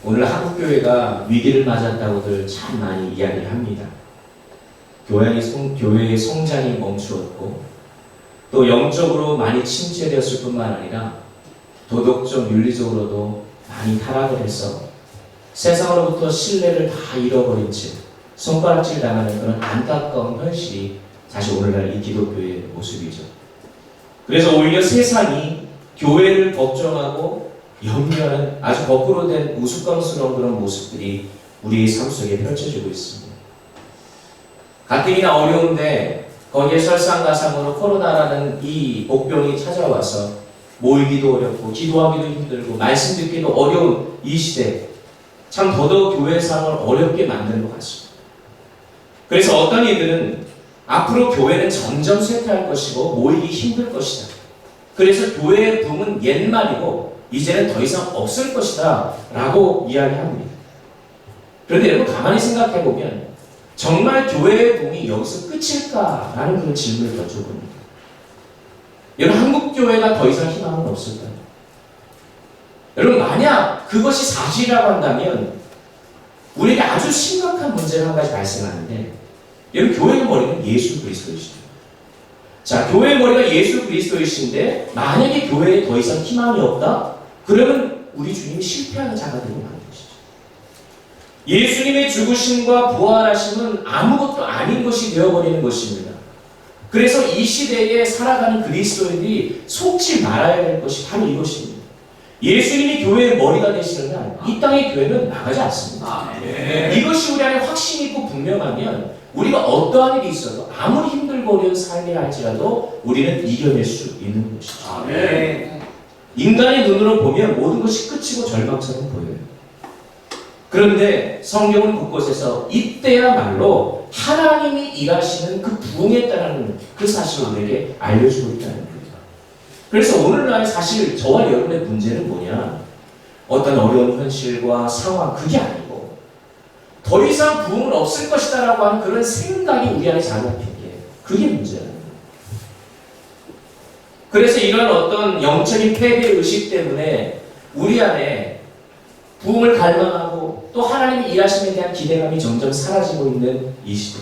오늘 한국교회가 위기를 맞았다고들 참 많이 이야기를 합니다. 교회의 성장이 멈추었고 또 영적으로 많이 침체되었을 뿐만 아니라 도덕적, 윤리적으로도 많이 타락을 해서 세상으로부터 신뢰를 다 잃어버린 채 손가락질 당하는 그런 안타까운 현실이 사실 오늘날 이 기독교의 모습이죠. 그래서 오히려 세상이 교회를 걱정하고 염려하는 아주 거꾸로 된 우스꽝스러운 그런 모습들이 우리의 삶 속에 펼쳐지고 있습니다. 가뜩이나 어려운데 거기에 설상가상으로 코로나라는 이 복병이 찾아와서 모이기도 어렵고 기도하기도 힘들고 말씀 듣기도 어려운 이 시대, 참 더더욱 교회 상을 어렵게 만드는 것 같습니다. 그래서 어떤 이들은 앞으로 교회는 점점 쇠퇴할 것이고 모이기 힘들 것이다. 그래서 교회의 붐은 옛말이고 이제는 더 이상 없을 것이다 라고 이야기합니다. 그런데 여러분 가만히 생각해보면 정말 교회의 붐이 여기서 끝일까라는 그런 질문을 던져봅니다. 여러분 한국 교회가 더 이상 희망은 없을까요? 여러분 만약 그것이 사실이라고 한다면 우리에게 아주 심각한 문제가 한 가지 발생하는데 여러분 교회의 머리는 예수 그리스도이시죠. 자, 교회의 머리가 예수 그리스도이신데 만약에 교회에 더 이상 희망이 없다? 그러면 우리 주님이 실패하는 자가 되는 거예요. 예수님의 죽으심과 부활하심은 아무것도 아닌 것이 되어버리는 것입니다. 그래서 이 시대에 살아가는 그리스도인들이 속지 말아야 될 것이 바로 이것입니다. 예수님이 교회의 머리가 되시는 한 이 땅의 교회는 나가지 않습니다. 이것이 우리 안에 확신 있고 분명하면 우리가 어떠한 일이 있어도 아무리 힘들고 어려운 삶이라 할지라도 우리는 이겨낼 수 있는 것이죠. 인간의 눈으로 보면 모든 것이 끝이고 절망처럼 보여요. 그런데 성경은 곳곳에서 이때야말로 하나님이 일하시는 그 부흥했다는 그 사실을 우리에게 알려주고 있다는 거예요. 그래서 오늘날 사실 저와 여러분의 문제는 뭐냐? 어떤 어려운 현실과 상황, 그게 아니고 더 이상 부흥은 없을 것이다 라고 하는 그런 생각이 우리 안에 자리 잡힌 게 그게 문제라는 거예요. 그래서 이런 어떤 영적인 패배 의식 때문에 우리 안에 부흥을 갈망하고 또 하나님이 일하심에 대한 기대감이 점점 사라지고 있는 이 시대.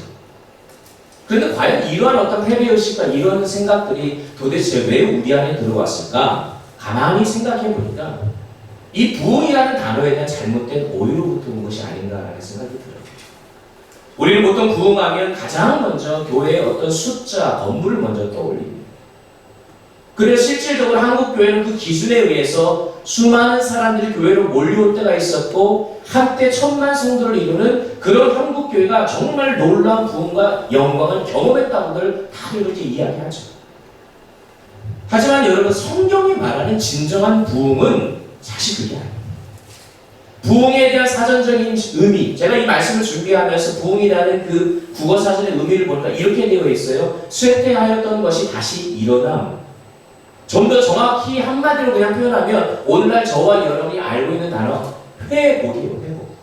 그런데 과연 이러한 어떤 패배의식과 이런 생각들이 도대체 왜 우리 안에 들어왔을까? 가만히 생각해 보니까 이 부흥이라는 단어에 대한 잘못된 오해로부터 온 것이 아닌가라는 생각이 들어요. 우리는 보통 부흥하면 가장 먼저 교회의 어떤 숫자, 건물을 먼저 떠올립니다. 그래서 실질적으로 한국 교회는 그 기준에 의해서 수많은 사람들이 교회로 몰려올 때가 있었고 한때 1000만 성도를 이루는 그런 한국 교회가 정말 놀라운 부흥과 영광을 경험했다고들 다들 이렇게 이야기하죠. 하지만 여러분 성경이 말하는 진정한 부흥은 사실 그게 아니에요. 부흥에 대한 사전적인 의미, 제가 이 말씀을 준비하면서 부흥이라는 그 국어사전의 의미를 보니까 이렇게 되어 있어요. 쇠퇴하였던 것이 다시 일어남. 좀 더 정확히 한마디로 그냥 표현하면 오늘날 저와 여러분이 알고 있는 단어 회복이에요. 회복.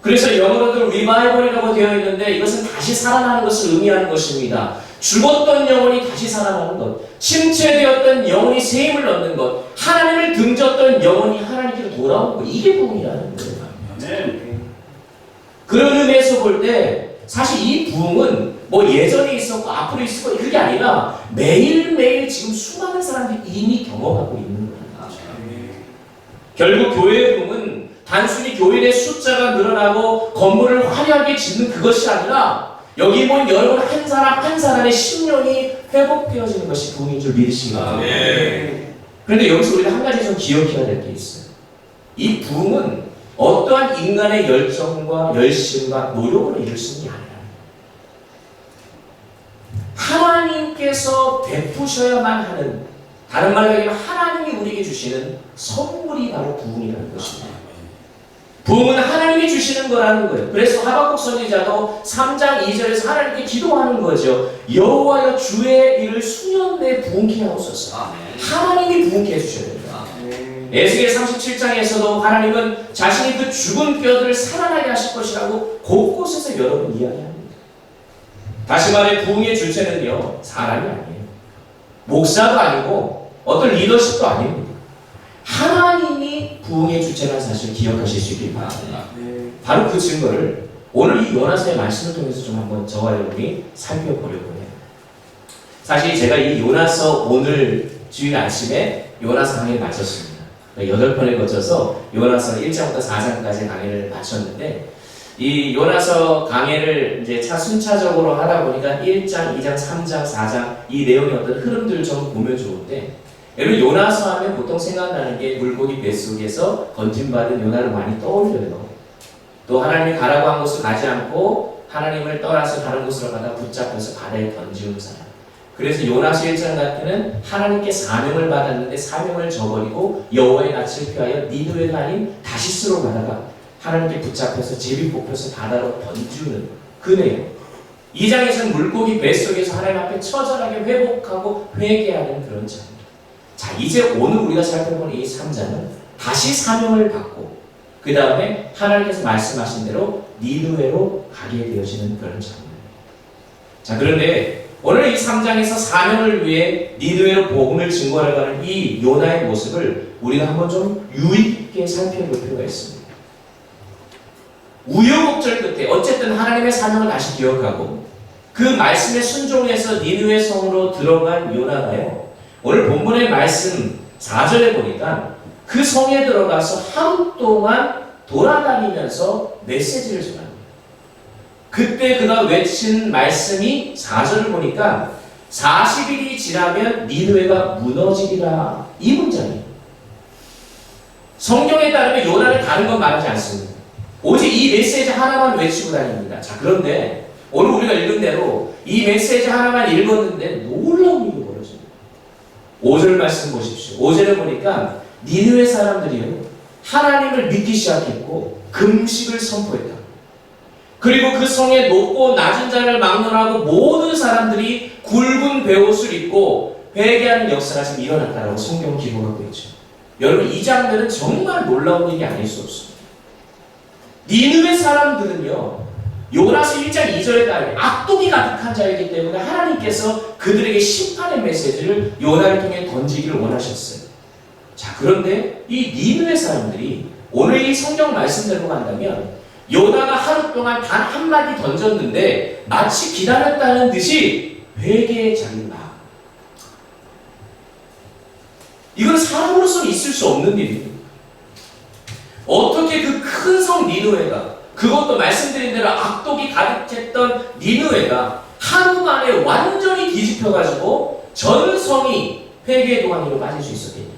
그래서 영어로도 revival이라고 되어 있는데 이것은 다시 살아나는 것을 의미하는 것입니다. 죽었던 영혼이 다시 살아나는 것, 침체되었던 영혼이 새 힘을 얻는 것, 하나님을 등졌던 영혼이 하나님께로 돌아오는 것, 이게 부흥이라는 거예요. 그런 의미에서 볼 때 사실 이 부흥은 뭐 예전에 있었고 앞으로 있을 거 그게 아니라 매일매일 지금 수많은 사람들이 이미 경험하고 있는 거예요. 결국 교회의 부흥은 단순히 교인의 숫자가 늘어나고 건물을 화려하게 짓는 그것이 아니라 여기 본 여러분 한 사람 한 사람의 심령이 회복되어지는 것이 부흥인 줄 믿으시기 바랍니다. 그런데 여기서 우리가 한 가지 좀 기억해야 될 게 있어요. 이 부흥은 어떠한 인간의 열정과 열심과 노력으로 이룰 수 있는 게 아니라 하나님께서 베푸셔야만 하는, 다른 말로 얘기하면 하나님이 우리에게 주시는 선물이 바로 부흥이라는 것입니다. 부흥은 하나님이 주시는 거라는 거예요. 그래서 하박국 선지자도 3장 2절에서 하나님께 기도하는 거죠. 여호와여 주의 일을 수년 내에 부흥케 하옵소서. 하나님이 부흥케 해주셔야 됩니다. 에스겔 37장에서도 하나님은 자신이 그 죽은 뼈들을 살아나게 하실 것이라고 곳곳에서 여러 번 이야기합니다. 다시 말해 부흥의 주체는요 사람이 아니에요. 목사도 아니고 어떤 리더십도 아닙니다. 하나님이 부흥의 주체라는 사실을 기억하실 수 있길 바랍니다. 바로 그 증거를 오늘 이 요나서의 말씀을 통해서 좀 한번 저와 여러분이 살펴보려고 해요. 사실 제가 이 요나서 오늘 주일 아침에 요나서 강의를 마쳤습니다. 8번에 거쳐서 요나서 1장부터 4장까지 강의를 마쳤는데, 이 요나서 강의를 이제 순차적으로 하다 보니까 1장, 2장, 3장, 4장 이 내용의 어떤 흐름들을 좀 보면 좋은데, 여러분 요나서 하면 보통 생각나는 게 물고기 뱃속에서 건짐받은 요나를 많이 떠올려요. 또 하나님이 가라고 한 곳을 가지 않고 하나님을 떠나서 다른 곳으로 가다 붙잡혀서 바다에 던지는 사람. 그래서 요나서 1장 같은 하나님께 사명을 받았는데 사명을 저버리고 여호와의 낯을 피하여 니느웨가 아닌 다시스로 가다가 하나님께 붙잡혀서 제비 뽑혀서 바다로 던지는 그 내용. 2장에서는 물고기 뱃속에서 하나님 앞에 처절하게 회복하고 회개하는 그런 장면. 자, 이제 오늘 우리가 살펴본 이 3장은 다시 사명을 받고 그 다음에 하나님께서 말씀하신 대로 니느웨로 가게 되어지는 그런 장면. 자, 그런데 오늘 이 3장에서 사명을 위해 니느웨로 복음을 증거하러 가는 이 요나의 모습을 우리가 한번 좀 유의 깊게 살펴볼 필요가 있습니다. 우여곡절 끝에 어쨌든 하나님의 사명을 다시 기억하고 그 말씀에 순종해서 니느웨 성으로 들어간 요나가요, 오늘 본문의 말씀 4절에 보니까 그 성에 들어가서 하루 동안 돌아다니면서 메시지를 전합니다. 그때 그가 외친 말씀이 4절을 보니까 40일이 지나면 니느웨가 무너지리라, 이 문장이에요. 성경에 따르면 요나는 다른 건 말하지 않습니다. 오직 이 메시지 하나만 외치고 다닙니다. 자, 그런데 오늘 우리가 읽은 대로 이 메시지 하나만 읽었는데 놀라운 일이 벌어집니다. 5절 말씀 보십시오. 5절에 보니까 니느웨 사람들이요, 하나님을 믿기 시작했고 금식을 선포했다. 그리고 그 성의 높고 낮은 자를 막론하고 모든 사람들이 굵은 베옷을 입고 회개하는 역사가 지금 일어났다라고 성경 기록하고 있죠. 여러분, 이 장면은 정말 놀라운 일이 아닐 수 없습니다. 니느웨 사람들은요, 요나서 1장 2절에 따르면 악독이 가득한 자이기 때문에 하나님께서 그들에게 심판의 메시지를 요나를 통해 던지기를 원하셨어요. 자, 그런데 이 니느웨 사람들이 오늘 이 성경 말씀대로 간다면 요나가 하루 동안 단 한마디 던졌는데 마치 기다렸다는 듯이 회개의 자리로 나아갑니다. 이건 사람으로서는 있을 수 없는 일입니다. 어떻게 그 큰 성 니느웨가, 그것도 말씀드린 대로 악독이 가득했던 니느웨가 하루 만에 완전히 뒤집혀가지고 전 성이 회개의 도가니로 빠질 수 있었겠냐는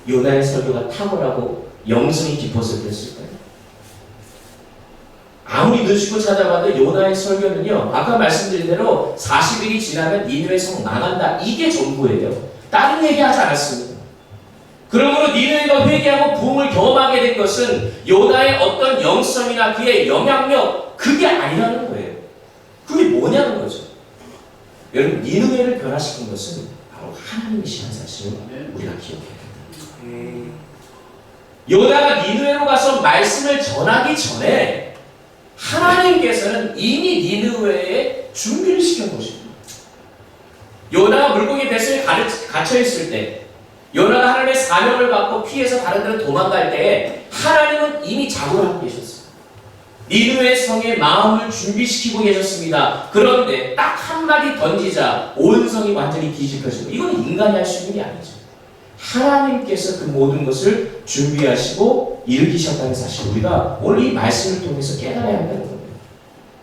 거죠. 요나의 설교가 탁월하고 영성이 깊어서 그랬을까요? 아무리 눈치고 찾아봐도 요나의 설교는요, 아까 말씀드린 대로 40일이 지나면 니느웨 성 망한다, 이게 전부예요. 다른 얘기하지 않았습니다. 그러므로 니느웨가 회개하고 부흥을 경험하게 된 것은 요나의 어떤 영성이나 그의 영향력, 그게 아니라는 거예요. 그게 뭐냐는 거죠. 여러분, 니느웨를 변화시킨 것은 바로 하나님이시라는 사실을 우리가 기억해야 됩니다. 요나가 니느웨로 가서 말씀을 전하기 전에 하나님께서는 이미 니느웨에 준비를 시켜놓으십니다. 요나가 물고기 뱃속에 갇혀있을 때, 요나가 하나님의 사명을 받고 피해서 다른 데로 도망갈 때 하나님은 이미 작업을 하고 계셨어요. 니느웨 성의 마음을 준비시키고 계셨습니다. 그런데 딱 한마디 던지자 온 성이 완전히 뒤집혀지고, 이건 인간이 할 수 있는 게 아니죠. 하나님께서 그 모든 것을 준비하시고 일으키셨다는 사실, 우리가 오늘 이 말씀을 통해서 깨달아야 한다는 겁니다.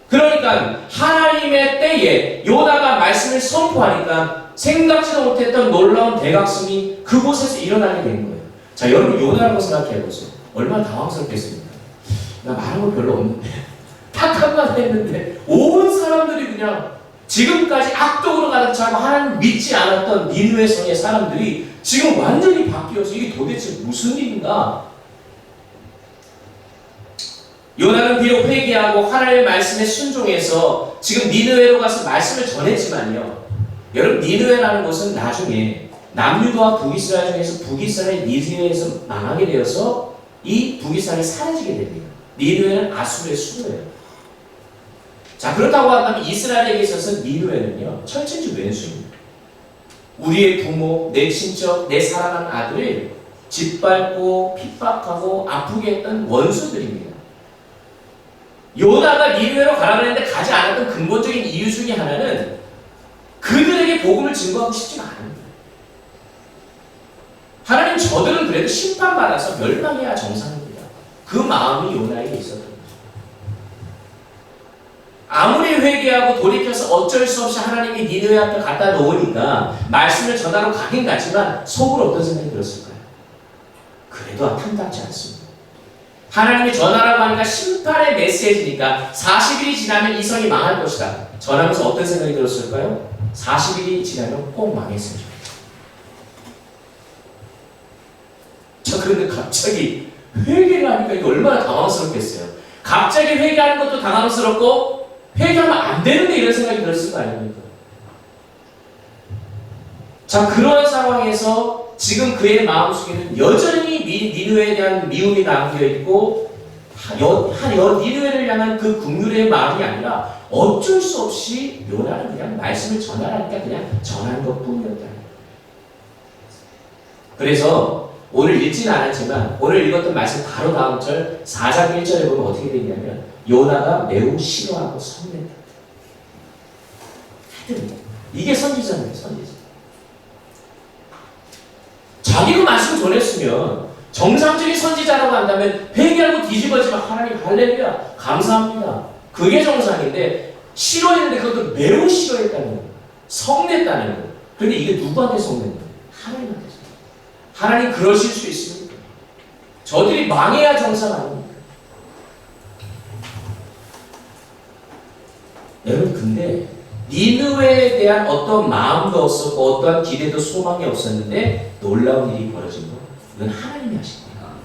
그러니까 하나님의 때에 요나가 말씀을 선포하니까 생각지도 못했던 놀라운 대각성이 그곳에서 일어나게 된 거예요. 자, 여러분, 요나라고 생각해보세요. 얼마나 당황스럽겠습니까? 나 말한 거 별로 없는데 딱 한마디 했는데 온 사람들이 그냥 지금까지 악독으로 가득 차고 하나님 믿지 않았던 니느웨 성의 사람들이 지금 완전히 바뀌어서 이게 도대체 무슨 일인가? 요나는 비록 회개하고 하나님의 말씀에 순종해서 지금 니느웨로 가서 말씀을 전했지만요, 여러분, 니느웨라는 것은 나중에 남유다와 북이스라엘 중에서 북이스라엘이 니느웨에서 망하게 되어서 이 북이스라엘이 사라지게 됩니다. 니느웨는 아수르의 수도예요. 자, 그렇다고 한다면 이스라엘에게 있어서 니느웨는요, 철천지 왼수입니다. 우리의 부모, 내 친척, 내 사랑하는 아들을 짓밟고 핍박하고 아프게 했던 원수들입니다. 요나가 니느웨로 가라 그랬는데 가지 않았던 근본적인 이유 중에 하나는 그들에게 복음을 증거하고 싶지가 않습니다. 하나님 저들은 그래도 심판받아서 멸망해야 정상입니다. 그 마음이 요나에게 있었던 거죠. 아무리 회개하고 돌이켜서 어쩔 수 없이 하나님이 니느웨 앞에 갖다 놓으니까 말씀을 전하러 가긴 갔지만 속으로 어떤 생각이 들었을까요? 그래도 탐탁지 않습니다. 하나님이 전하라고 하니까 심판의 메시지니까 40일이 지나면 이 성이 망할 것이다. 전하면서 어떤 생각이 들었을까요? 40일이 지나면 꼭 망했으면 좋겠다. 자, 그런데 갑자기 회개를 하니까 이게 얼마나 당황스럽겠어요. 갑자기 회개하는 것도 당황스럽고 회개하면 안 되는데 이런 생각이 들었을 거 아닙니까? 자, 그런 상황에서 지금 그의 마음속에는 여전히 니느웨에 대한 미움이 남겨있고 니느웨를 향한 그 긍휼의 마음이 아니라 어쩔 수 없이 요나는 그냥 말씀을 전하라니까 그냥 전하는 것뿐이었다. 그래서 오늘 읽지는 않았지만 오늘 읽었던 말씀 바로 다음 절 4장 1절에 보면 어떻게 되냐면 요나가 매우 싫어하고 성냈다. 하여튼 이게 선지자입니다. 선지자. 자기가 말씀을 전했으면 정상적인 선지자라고 한다면 회개하고 뒤집어지면 하나님 할렐루야 감사합니다. 그게 정상인데 싫어했는데 그것도 매우 싫어했다는 거예요. 성냈다는 거예요. 그런데 이게 누구한테 성낸 거예요? 하나님한테 성낸 거예요. 하나님 그러실 수 있습니까? 저들이 망해야 정상 아닙니까? 여러분 근데 니느웨에 대한 어떤 마음도 없었고 어떠한 기대도 소망이 없었는데 놀라운 일이 벌어진 거 이건 하나님이 하신 거예요.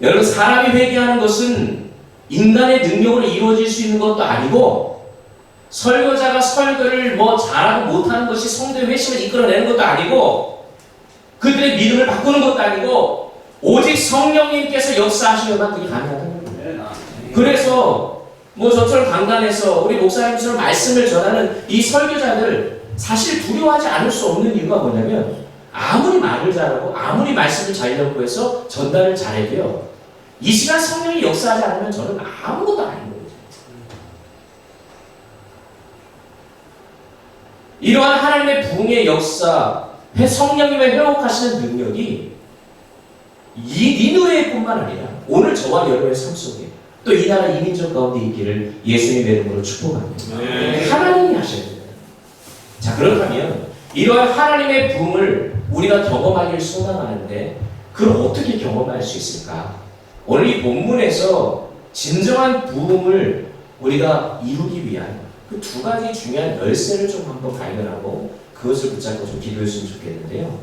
여러분 사람이 회개하는 것은 인간의 능력으로 이루어질 수 있는 것도 아니고 설교자가 설교를 뭐 잘하고 못하는 것이 성도의 회심을 이끌어내는 것도 아니고 그들의 믿음을 바꾸는 것도 아니고 오직 성령님께서 역사하시려면 그게 가능하다는 거예요. 그래서 뭐 저처럼 강단에서 우리 목사님처럼 말씀을 전하는 이 설교자들 사실 두려워하지 않을 수 없는 이유가 뭐냐면 아무리 말을 잘하고 아무리 말씀을 잘 연구해서 전달을 잘해도요 이 시간 성령이 역사하지 않으면 저는 아무것도 아닌 거예요. 이러한 하나님의 부흥의 역사 성령님의 회복하시는 능력이 이 니느웨 뿐만 아니라 오늘 저와 여러분의 삶 속에 또 이 나라 이민족 가운데 있기를 예수님의 이름으로 축복합니다. 하나님이 하셔야 됩니다. 자 그렇다면 이러한 하나님의 부흥을 우리가 경험하기를 소망하는데 그걸 어떻게 경험할 수 있을까? 오늘 이 본문에서 진정한 부흥을 우리가 이루기 위한 그 두 가지 중요한 열쇠를 좀 한번 발견하고 그것을 붙잡고 좀 기도했으면 좋겠는데요.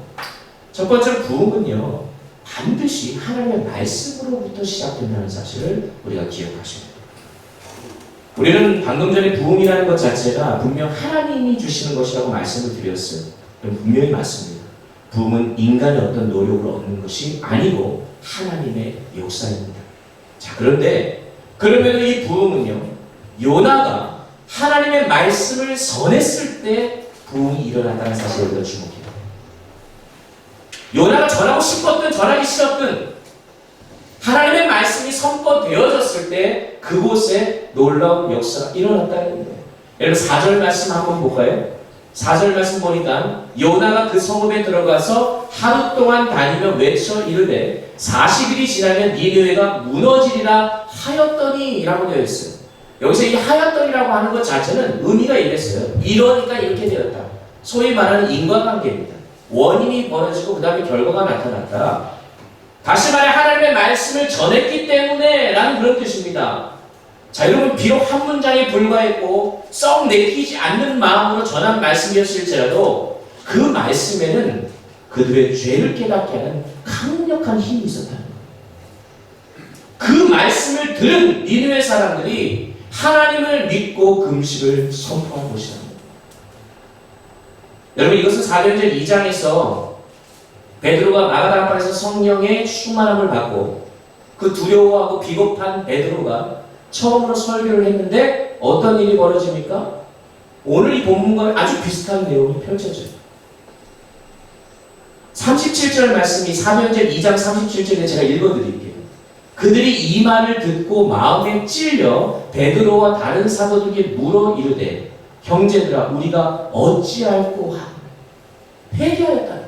첫 번째로 부흥은요. 반드시 하나님의 말씀으로부터 시작된다는 사실을 우리가 기억하셔야 돼요. 우리는 방금 전에 부흥이라는 것 자체가 분명 하나님이 주시는 것이라고 말씀을 드렸어요. 그럼 분명히 맞습니다. 부흥은 인간의 어떤 노력으로 얻는 것이 아니고 하나님의 역사입니다. 자, 그런데 그러면 이 부흥은요. 요나가 하나님의 말씀을 전했을 때 부흥이 일어났다는 사실을 우리가 주목해요. 요나가 전하고 싶었든 전하기 싫었든 하나님의 말씀이 선포되어졌을 때 그곳에 놀라운 역사가 일어났다는 거예요. 여러분 4절 말씀 한번 볼까요? 4절 말씀 보니까 요나가 그 성읍에 들어가서 하루 동안 다니며 외쳐 이르되 40일이 지나면 니느웨가 무너지리라 하였더니 라고 되어 있어요. 여기서 이 하였더니라고 하는 것 자체는 의미가 이랬어요. 이러니까 이렇게 되었다. 소위 말하는 인과관계입니다. 원인이 벌어지고 그 다음에 결과가 나타났다. 다시 말해 하나님의 말씀을 전했기 때문에 라는 그런 뜻입니다. 자 여러분 비록 한 문장에 불과했고 썩 내키지 않는 마음으로 전한 말씀이었을지라도 그 말씀에는 그들의 죄를 깨닫게 하는 강력한 힘이 있었다는 거예요. 그 말씀을 들은 니느웨 사람들이 하나님을 믿고 금식을 선포한 것이라는 거예요. 여러분 이것은 사도행전 2장에서 베드로가 마가다락방에서 성령의 충만함을 받고 그 두려워하고 비겁한 베드로가 처음으로 설교를 했는데 어떤 일이 벌어집니까? 오늘 이 본문과 아주 비슷한 내용이 펼쳐져요. 37절 말씀이 사도행전 2장 37절에 제가 읽어드릴게요. 그들이 이 말을 듣고 마음에 찔려 베드로와 다른 사도들에게 물어 이르되 형제들아 우리가 어찌할꼬 하노. 회개하였다.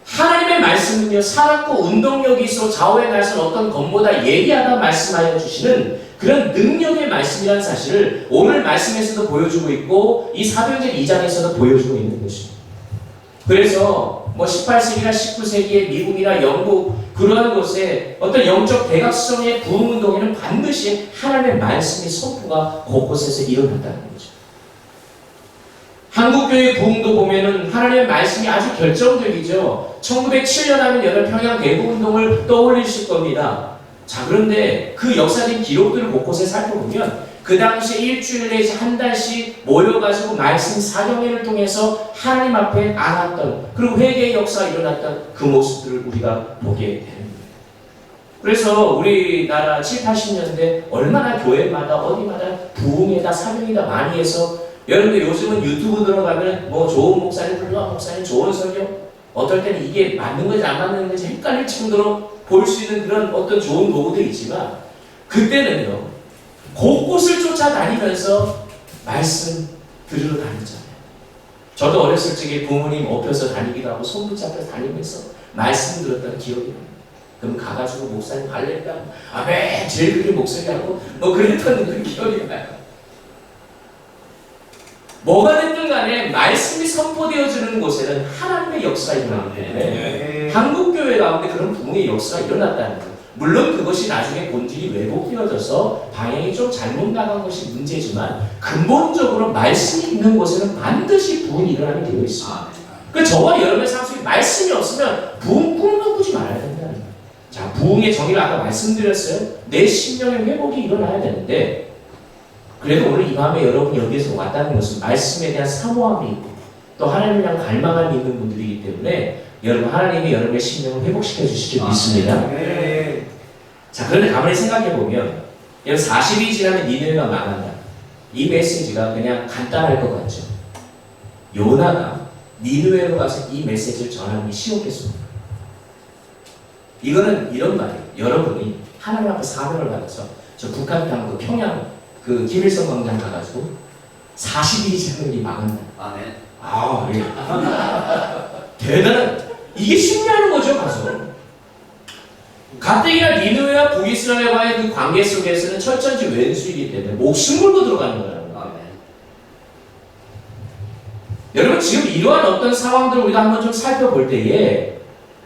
하나님의 말씀은요 살았고 운동력이 있어 좌우에 나선 어떤 것보다 예리하다 말씀하여 주시는 그런 능력의 말씀이라는 사실을 오늘 말씀에서도 보여주고 있고 이 사도행전 2장에서도 보여주고 있는 것입니다. 그래서 뭐 18세기나 19세기의 미국이나 영국 그러한 곳에 어떤 영적 대각성의 부흥운동에는 반드시 하나님의 말씀의 선포가 곳곳에서 일어난다는 거죠. 한국교회 부흥도 보면은 하나님의 말씀이 아주 결정적이죠. 1907년 하면 여덟평양 대부운동을 떠올리실 겁니다. 자, 그런데 그 역사적인 기록들을 곳곳에 살펴보면 그 당시에 일주일 내지 한 달씩 모여가지고 말씀 사경회를 통해서 하나님 앞에 안았던 그리고 회개의 역사가 일어났던 그 모습들을 우리가 보게 되는 거예요. 그래서 우리나라 7, 80년대 얼마나 교회마다 어디마다 부흥회다 사경회다 많이 해서 여러분들 요즘은 유튜브 들어가면 뭐 좋은 목사님, 훌륭한 목사님, 좋은 설교 어떨 때는 이게 맞는 건지 안 맞는 건지 헷갈릴 정도로 볼 수 있는 그런 어떤 좋은 도구들이 있지만 그때는요 곳곳을 쫓아다니면서 말씀 들으러 다녔잖아요. 저도 어렸을 적에 부모님 업혀서 다니기도 하고 손 붙잡혀 다니면서 말씀 들었던 기억이 납니다. 그럼 가가지고 목사님 발레했다고 아멘 제일 그렇게 목소리하고 뭐 그랬던 그 기억이 나요. 뭐가 됐든 간에 말씀이 선포되어지는 곳에는 하나님의 역사가 일어나기 때문에 한국교회 가운데 그런 부흥의 역사가 일어났다는 거예요. 물론 그것이 나중에 본질이 왜곡되어져서 방향이 좀 잘못 나간 것이 문제지만 근본적으로 말씀이 있는 곳에는 반드시 부흥이 일어나게 되어 있습니다. 그 저와 여러분의 삶 속에 말씀이 없으면 부흥 꿈도 꾸지 말아야 된다는 거예요. 자, 부흥의 정의를 아까 말씀드렸어요. 내 심령의 회복이 일어나야 되는데 그래도 오늘 이 밤에 여러분이 여기에서 왔다는 것은 말씀에 대한 사모함이 있고 또 하나님을 향한 갈망함이 있는 분들이기 때문에 여러분 하나님이 여러분의 심령을 회복시켜 주시길 믿습니다. 자, 그런데 가만히 생각해 보면 40일이 지나면 니느웨가 망한다. 이 메시지가 그냥 간단할 것 같죠. 요나가 니느웨로 가서 이 메시지를 전하는 게 쉬웠겠습니까? 이거는 이런 말이에요. 여러분이 하나님 앞에 사명을 받아서 저 북한 땅 그 평양 그 김일성 광장 가가지고 40일이 지나면 이 망한다. 아멘. 아, 예. 대단한 이게 쉽냐는 거죠, 가서. 가뜩이나 니느웨와 북이스라엘과의 그 관계 속에서는 철천지 왼수이기 때문에 목숨 걸고 들어가는 거라는 거예요. 여러분 지금 이러한 어떤 상황들을 우리가 한번 좀 살펴볼 때에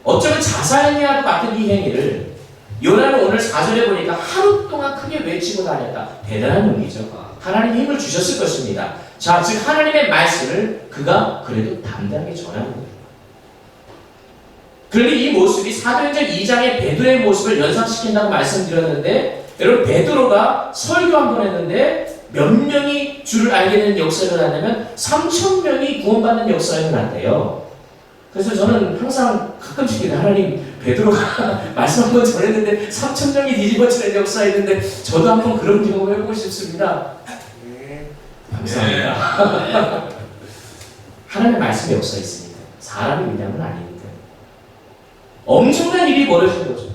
어쩌면 자살행위와 같은 이 행위를 요나는 오늘 4절에 보니까 하루 동안 크게 외치고 다녔다. 대단한 의미죠. 하나님이 힘을 주셨을 것입니다. 자, 즉 하나님의 말씀을 그가 그래도 담대하게 전하는 거예요. 그런데 이 모습이 사도행전 2장의 베드로의 모습을 연상시킨다고 말씀드렸는데 여러분 베드로가 설교 한 번 했는데 몇 명이 주를 알게 되는 역사가 일어나냐면 3,000명이 구원받는 역사가 일어났대요. 그래서 저는 항상 가끔씩 하나님 베드로가 말씀 한 번 전했는데 3,000명이 뒤집어지는 역사가 있는데 저도 한번 그런 경험을 해보고 싶습니다. 감사합니다. 하나님의 말씀의 역사가 있습니다. 사람의 위대함은 아닙니다. 엄청난 일이 벌어진 거죠.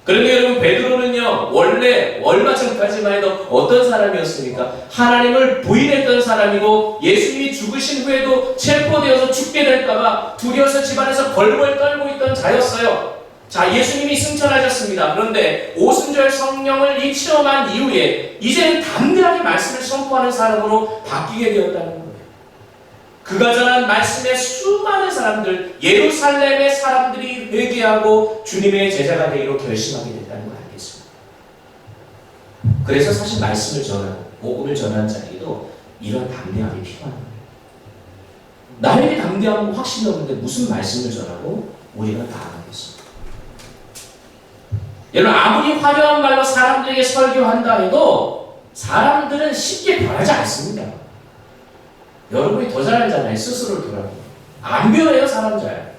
그런데 여러분 베드로는요 원래 얼마 전까지만 해도 어떤 사람이었습니까? 하나님을 부인했던 사람이고 예수님이 죽으신 후에도 체포되어서 죽게 될까봐 두려워서 집안에서 벌벌 떨고 있던 자였어요. 자, 예수님이 승천하셨습니다. 그런데 오순절 성령을 이 체험한 이후에 이제는 담대하게 말씀을 선포하는 사람으로 바뀌게 되었다는 거예요. 그가 전한 말씀에 수많은 사람들, 예루살렘의 사람들이 회개하고 주님의 제자가 되기로 결심하게 됐다는 걸 알겠습니다. 그래서 사실 말씀을 전하고 복음을 전하는 자에게도 이런 담대함이 필요한 거예요. 나에게 담대함은 확신이 없는데 무슨 말씀을 전하고 우리가 나아가겠습니까? 여러분 아무리 화려한 말로 사람들에게 설교한다 해도 사람들은 쉽게 변하지 않습니다. 여러분이 더 잘 알잖아요. 스스로를 돌아보고. 안 변해요, 사람 잘.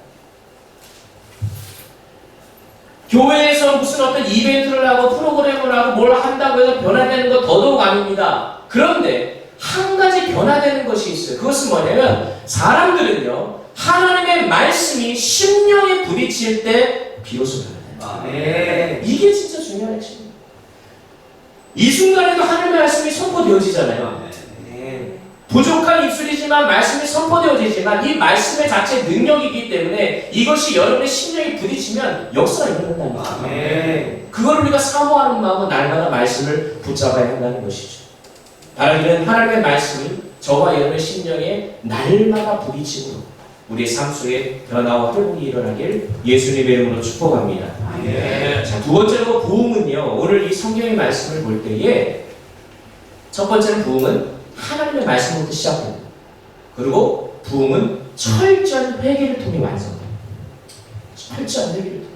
교회에서 무슨 어떤 이벤트를 하고 프로그램을 하고 뭘 한다고 해서 변화되는 건 더더욱 아닙니다. 그런데 한 가지 변화되는 것이 있어요. 그것은 뭐냐면 사람들은요 하나님의 말씀이 심령에 부딪힐 때 비로소 변화돼요. 이게 진짜 중요한 핵심입니다. 이 순간에도 하나님의 말씀이 선포되어지잖아요. 부족한 입술이지만 말씀이 선포되어지지만 이 말씀의 자체 능력이기 때문에 이것이 여러분의 심령에 부딪히면 역사가 일어난다는 거예요. 그걸 우리가 사모하는 마음은 날마다 말씀을 붙잡아야 한다는 것이죠. 바라기는 하나님의 말씀이 저와 여러분의 심령에 날마다 부딪힘으로 우리의 삶 속에 변화와 회복이 일어나길 예수님의 이름으로 축복합니다. 자, 두 번째로 부흥은요, 오늘 이 성경의 말씀을 볼 때에 첫 번째는 부흥은 하나님의 말씀부터 시작됩니다. 그리고 부흥은 철저한 회개를 통해 완성됩니다. 철저한 회개를 통해.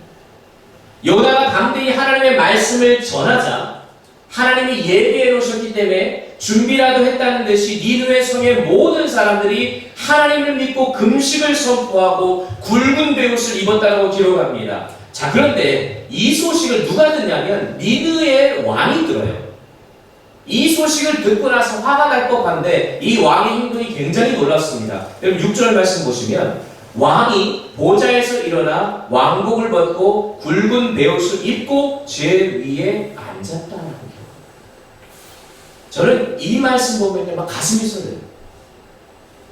요나가 담대히 하나님의 말씀을 전하자 하나님이 예비해 놓으셨기 때문에 준비라도 했다는 듯이 니느웨 성의 모든 사람들이 하나님을 믿고 금식을 선포하고 굵은 베옷을 입었다고 기록합니다. 자, 그런데 이 소식을 누가 듣냐면 니느웨의 왕이 들어요. 이 소식을 듣고 나서 화가 날 법한데 이 왕의 행동이 굉장히 놀랍습니다. 여러분 6절 말씀 보시면 왕이 보좌에서 일어나 왕복을 벗고 굵은 베옷을 입고 죄 위에 앉았다라고 합니다. 저는 이 말씀 보면 막 가슴이 쏠려요.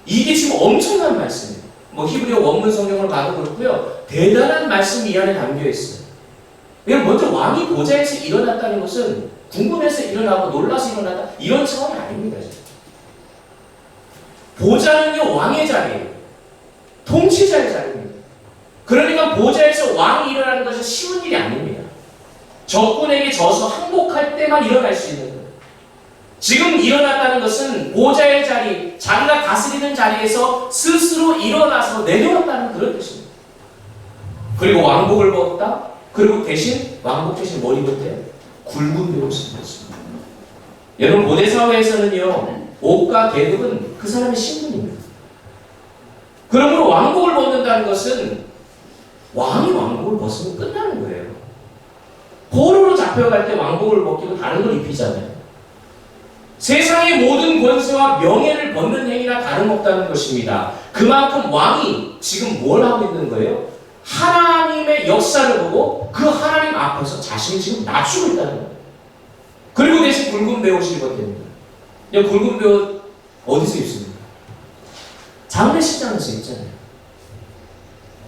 이게 지금 엄청난 말씀이에요. 뭐 히브리어 원문 성경을 봐도 그렇고요. 대단한 말씀이 이 안에 담겨 있어요. 먼저 왕이 보좌에서 일어났다는 것은 궁금해서 일어나고 놀라서 일어났다 이런 차원이 아닙니다. 보좌는요 왕의 자리예요. 통치자의 자리입니다. 그러니까 보좌에서 왕이 일어나는 것은 쉬운 일이 아닙니다. 적군에게 져서 항복할 때만 일어날 수 있는 거예요. 지금 일어났다는 것은 보좌의 자리, 자기가 다스리는 자리에서 스스로 일어나서 내려왔다는 그런 뜻입니다. 그리고 왕복을 벗었다. 그리고 대신 왕복 대신 뭘 입었대요? 굵은 베옷을 입었습니다. 여러분 고대 사회에서는요 옷과 계급은 그 사람의 신분입니다. 그러므로 왕복을 벗는다는 것은 왕이 왕복을 벗으면 끝나는 거예요. 포로로 잡혀갈 때 왕복을 벗기고 다른 걸 입히잖아요. 세상의 모든 권세와 명예를 벗는 행위나 다름없다는 것입니다. 그만큼 왕이 지금 뭘 하고 있는 거예요? 하나님의 역사를 보고 그 하나님 앞에서 자신을 지금 낮추고 있다는 거예요. 그리고 대신 굵은 베옷을 입었답니다. 굵은 베옷 어디서 입습니까? 장례식장에서 입잖아요.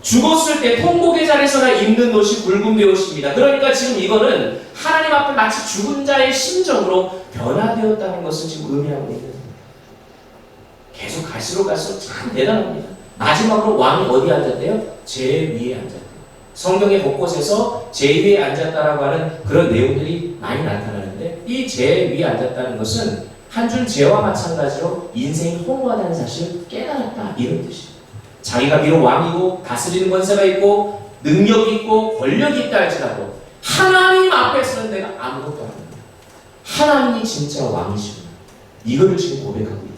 죽었을 때 통곡의 자리에서나 입는 옷이 굵은 베옷입니다. 그러니까 지금 이거는 하나님 앞에 마치 죽은 자의 심정으로 변화되었다는 것을 지금 의미하고 있는 겁니다. 계속 갈수록 참 대단합니다. 마지막으로 왕이 어디 앉았대요? 제 위에 앉았대요. 성경의 곳곳에서 제 위에 앉았다라고 하는 그런 내용들이 많이 나타나는데 이 제 위에 앉았다는 것은 한 줄 죄와 마찬가지로 인생이 허무하다는 사실을 깨달았다 이런 뜻이에요. 자기가 비록 왕이고 다스리는 권세가 있고 능력이 있고 권력이 있다 할지라도 하나님 앞에서는 내가 아무것도 아닙니다. 하나님이 진짜 왕이십니다. 이거를 지금 고백하고 있다.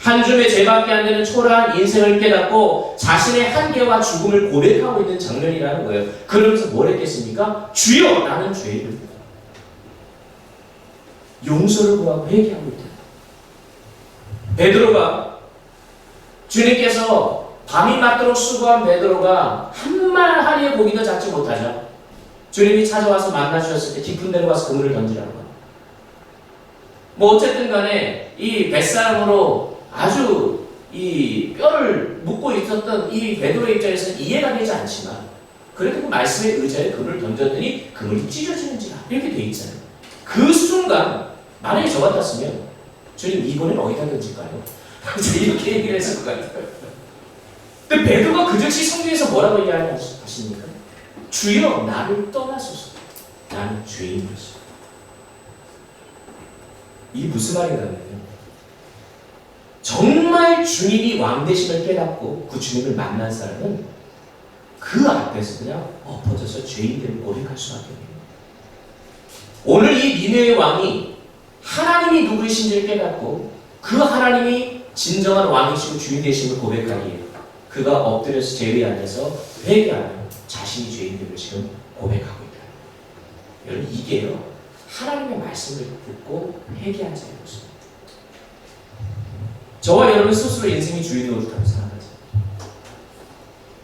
한 줌의 죄밖에 안 되는 초라한 인생을 깨닫고 자신의 한계와 죽음을 고백하고 있는 장면이라는 거예요. 그러면서 뭘 했겠습니까? 주여 나는 죄인입니다. 용서를 구하고 회개하고 있다. 베드로가 주님께서 밤이 맞도록 수고한 베드로가 한 말 하리의 고기도 잡지 못하자 주님이 찾아와서 만나주셨을 때 깊은 데로 가서 그물을 던지라고 합니다. 뭐 어쨌든 간에 이 뱃사람으로 아주 이 뼈를 묶고 있었던 이 베드로의 입장에서는 이해가 되지 않지만 그래도 그 말씀에 의지하여 그물을 던졌더니 그물이 찢어지는지라 이렇게 돼 있잖아요. 그 순간 만약에 저 같았으면 주님 이번엔 어디다 던질까요? 이렇게 얘기를 했을 것 같아요. 근데 베드로가 그 즉시 성경에서 뭐라고 이야기하십니까? 주여 나를 떠나소서 나는 죄인이었어. 이게 무슨 말인가요? 정말 주님이 왕 되심을 깨닫고 그 주님을 만난 사람은 그 앞에서 그냥 엎어져서 죄인됨을 고백할 수밖에 없어요. 오늘 이 니느웨의 왕이 하나님이 누구이신지를 깨닫고 그 하나님이 진정한 왕이시고 주인 되심을 고백하기에 그가 엎드려서 제 위에 앉아서 회개하며 자신이 죄인됨을 지금 고백하고 있다. 여러분 이게요 하나님의 말씀을 듣고 회개한 자의 모습입니다. 저와 여러분 스스로 인생의 주인 노릇하고 살아가죠.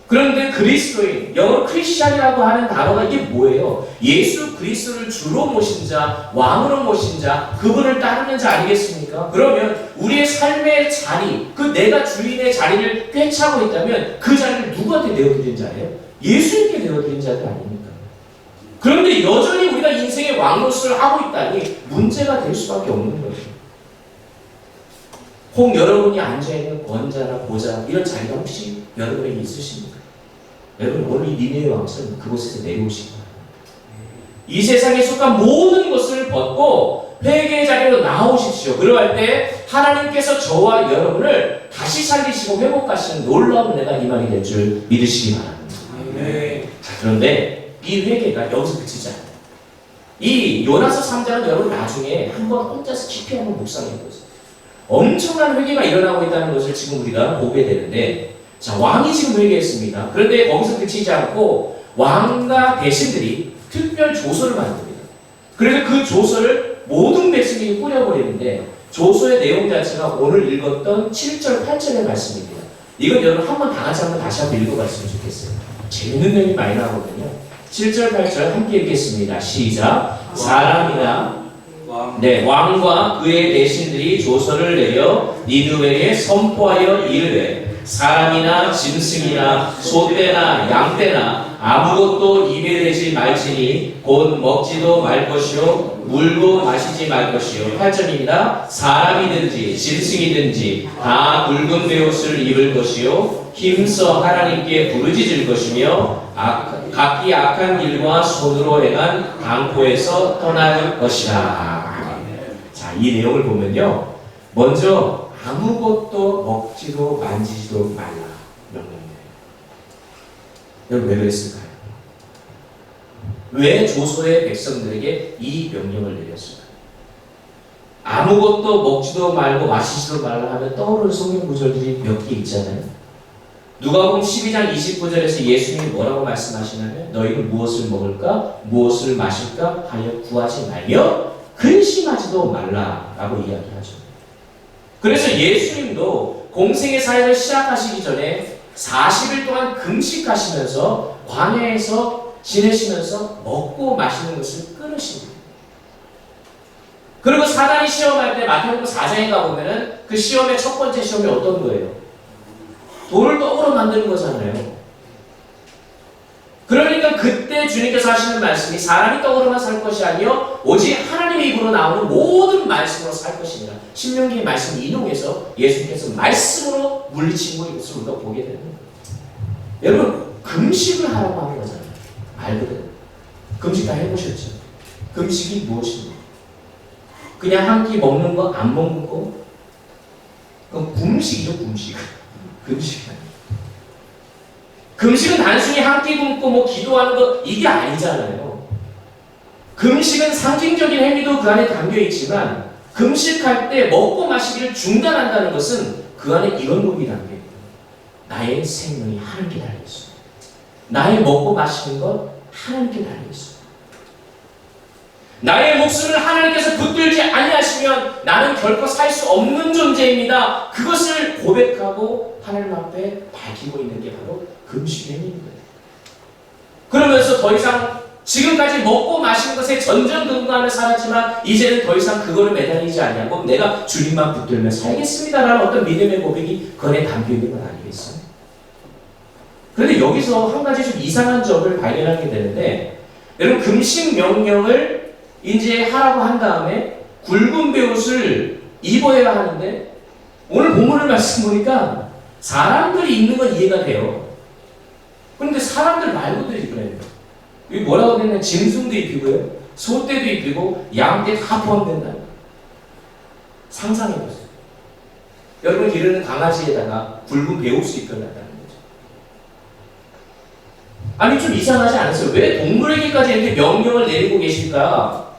그런데 그리스도인, 영어로 크리스찬이라고 하는 단어가 이게 뭐예요? 예수 그리스도를 주로 모신 자, 왕으로 모신 자, 그분을 따르는 자 아니겠습니까? 그러면 우리의 삶의 자리, 그 내가 주인의 자리를 꿰차고 있다면 그 자리를 누구한테 내어드린 자예요? 예수님께 내어드린 자들 아닙니까? 그런데 여전히 우리가 인생의 왕노릇을 하고 있다니 문제가 될 수밖에 없는 거죠. 혹 여러분이 앉아있는 권자나 보좌 이런 자리가 혹시 여러분에게 있으십니까? 여러분 오늘 이 니네의 왕처럼 그곳에서 내려오시기 바랍니다. 이 세상에 속한 모든 것을 벗고 회개의 자리로 나오십시오. 그러할 때 하나님께서 저와 여러분을 다시 살리시고 회복하시는 놀라운 은혜가 임하게 될 줄 믿으시기 바랍니다. 자, 그런데 이 회개가 여기서 그치지 않아요. 이 요나서 3장은 여러분 나중에 한번 혼자서 깊이 한번 묵상해 보세요. 엄청난 회개가 일어나고 있다는 것을 지금 우리가 보게 되는데, 자, 왕이 지금 회개했습니다. 그런데 거기서 그치지 않고 왕과 대신들이 특별 조서를 만듭니다. 그래서 그 조서를 모든 백성이 뿌려버리는데 조서의 내용 자체가 오늘 읽었던 7절, 8절의 말씀입니다. 이건 여러분 한번 다 같이 다시 한번 읽어봤으면 좋겠어요. 재밌는 내용이 많이 나오거든요. 7절, 8절 함께 읽겠습니다. 시작. 사람이나 왕과 그의 대신들이 조서를 내려 니느웨에 선포하여 이르되 사람이나 짐승이나 소떼나 양떼나 아무것도 입에 대지 말지니 곧 먹지도 말 것이요 물도 마시지 말 것이요. 8절입니다. 사람이든지 짐승이든지 다 굵은 베옷을 입을 것이요 힘써 하나님께 부르짖을 것이며 각기 악한 일과 손으로 행한 강포에서 떠날 것이라. 자, 이 내용을 보면요, 먼저 아무것도 먹지도 만지지도 말라 명령이에요. 여러분 왜 그랬을까요? 왜 조소의 백성들에게 이 명령을 내렸을까요? 아무것도 먹지도 말고 마시지도 말라 하면 떠오르는 성경 구절들이 몇 개 있잖아요. 누가복음 12장 29절에서 예수님이 뭐라고 말씀하시냐면 너희는 무엇을 먹을까 무엇을 마실까 하여 구하지 말며 근심하지도 말라라고 이야기하죠. 그래서 예수님도 공생의 사역을 시작하시기 전에 40일 동안 금식하시면서 광야에서 지내시면서 먹고 마시는 것을 끊으십니다. 그리고 사단이 시험할 때 마태복음 4장에 가보면은 그 시험의 첫 번째 시험이 어떤 거예요? 돌을 떡으로 만드는 거잖아요. 그러니까 그때 주님께서 하시는 말씀이 사람이 떡으로만 살 것이 아니요 오직 하나님의 입으로 나오는 모든 말씀으로 살 것이니라. 신명기의 말씀을 인용해서 예수님께서 말씀으로 물리친 것을 우리가 보게 되는 거예요. 여러분 금식을 하라고 하는 거잖아요. 말 그대로. 금식 다 해보셨죠? 금식이 무엇입니까? 그냥 한 끼 먹는 거, 안 먹는 거? 그건 금식이죠, 금식. 금식이 아니에요. 금식은 단순히 한 끼 굶고 뭐 기도하는 거 이게 아니잖아요. 금식은 상징적인 행위도 그 안에 담겨 있지만 금식할 때 먹고 마시기를 중단한다는 것은 그 안에 이런 법이 담겨 있고 나의 생명이 하나님께 달려 있습니다. 나의 먹고 마시는 것 하나님께 달려 있습니다. 나의 목숨을 하나님께서 붙들지 아니하시면 나는 결코 살 수 없는 존재입니다. 그것을 고백하고 하나님 앞에 밝히고 있는 게 바로 금식의 행위입니다. 그러면서 더 이상 지금까지 먹고 마시는 것에 전전긍긍하며 살았지만 이제는 더 이상 그거를 매달리지 아니하고 내가 주님만 붙들며 살겠습니다라는 어떤 믿음의 고백이 그 안에 담겨 있는 건 아니겠어요? 그런데 여기서 한 가지 좀 이상한 점을 발견하게 되는데 여러분 금식 명령을 이제 하라고 한 다음에 굵은 베옷을 입어야 하는데 오늘 본문을 말씀 보니까 사람들이 입는 건 이해가 돼요. 그런데 사람들 말고도 입으래요. 여기 뭐라고 되냐면 짐승도 입히고요, 소떼도 입히고 양떼 다 포함된다. 상상해보세요. 여러분 기르는 강아지에다가 굵은 베옷을 입혀놨다는 거죠. 아니 좀 이상하지 않으세요? 왜 동물에게까지 이렇게 명령을 내리고 계실까?